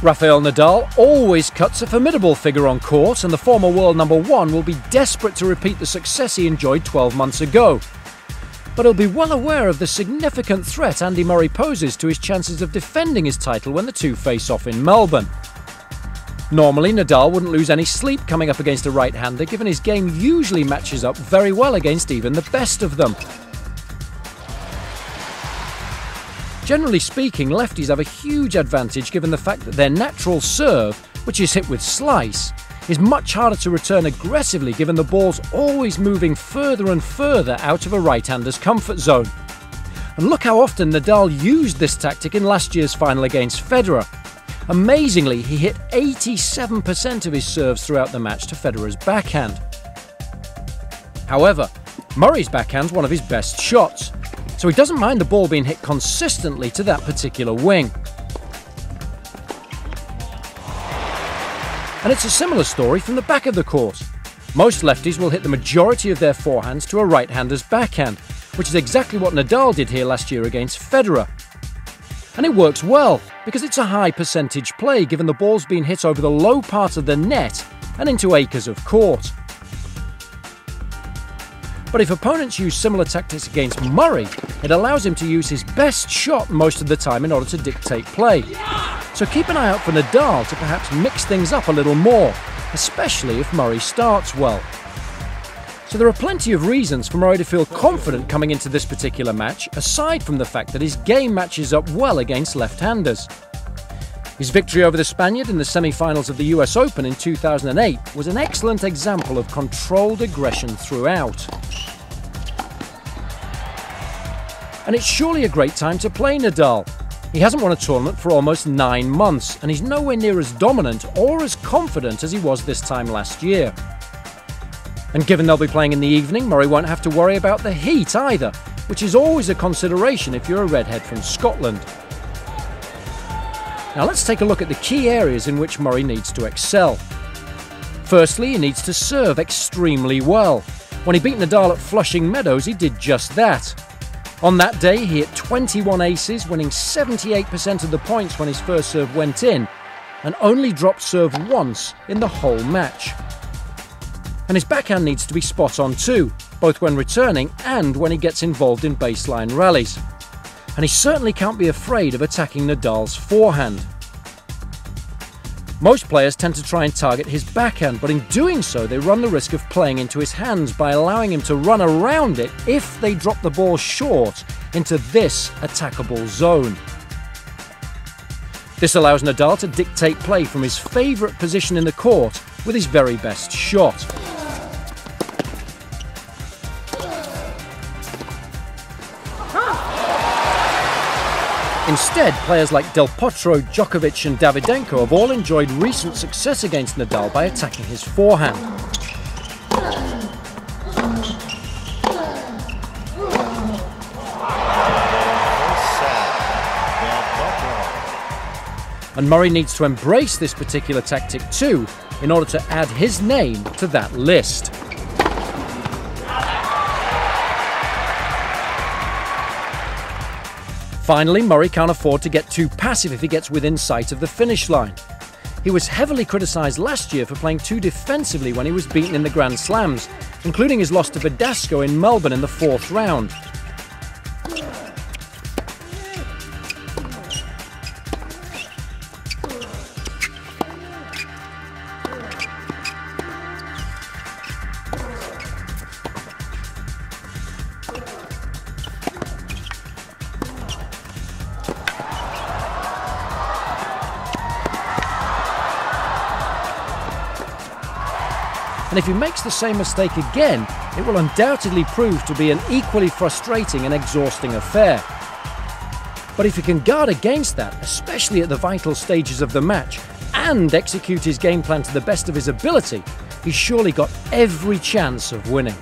Rafael Nadal always cuts a formidable figure on court, and the former world #1 will be desperate to repeat the success he enjoyed 12 months ago. But he'll be well aware of the significant threat Andy Murray poses to his chances of defending his title when the two face off in Melbourne. Normally, Nadal wouldn't lose any sleep coming up against a right-hander, given his game usually matches up very well against even the best of them. Generally speaking, lefties have a huge advantage given the fact that their natural serve, which is hit with slice, is much harder to return aggressively given the ball's always moving further and further out of a right-hander's comfort zone. And look how often Nadal used this tactic in last year's final against Federer. Amazingly, he hit 87% of his serves throughout the match to Federer's backhand. However, Murray's backhand's one of his best shots, so he doesn't mind the ball being hit consistently to that particular wing. And it's a similar story from the back of the court. Most lefties will hit the majority of their forehands to a right-hander's backhand, which is exactly what Nadal did here last year against Federer. And it works well, because it's a high percentage play given the ball's being hit over the low part of the net and into acres of court. But if opponents use similar tactics against Murray, it allows him to use his best shot most of the time in order to dictate play. So keep an eye out for Nadal to perhaps mix things up a little more, especially if Murray starts well. So there are plenty of reasons for Murray to feel confident coming into this particular match, aside from the fact that his game matches up well against left-handers. His victory over the Spaniard in the semi-finals of the US Open in 2008 was an excellent example of controlled aggression throughout. And it's surely a great time to play Nadal. He hasn't won a tournament for almost 9 months, and he's nowhere near as dominant or as confident as he was this time last year. And given they'll be playing in the evening, Murray won't have to worry about the heat either, which is always a consideration if you're a redhead from Scotland. Now let's take a look at the key areas in which Murray needs to excel. Firstly, he needs to serve extremely well. When he beat Nadal at Flushing Meadows, he did just that. On that day, he hit 21 aces, winning 78% of the points when his first serve went in, and only dropped serve once in the whole match. And his backhand needs to be spot on too, both when returning and when he gets involved in baseline rallies. And he certainly can't be afraid of attacking Nadal's forehand. Most players tend to try and target his backhand, but in doing so they run the risk of playing into his hands by allowing him to run around it if they drop the ball short into this attackable zone. This allows Nadal to dictate play from his favourite position in the court with his very best shot. Instead, players like Del Potro, Djokovic and Davydenko have all enjoyed recent success against Nadal by attacking his forehand. And Murray needs to embrace this particular tactic too, in order to add his name to that list. Finally, Murray can't afford to get too passive if he gets within sight of the finish line. He was heavily criticised last year for playing too defensively when he was beaten in the Grand Slams, including his loss to Verdasco in Melbourne in the 4th round. And if he makes the same mistake again, it will undoubtedly prove to be an equally frustrating and exhausting affair. But if he can guard against that, especially at the vital stages of the match, and execute his game plan to the best of his ability, he's surely got every chance of winning.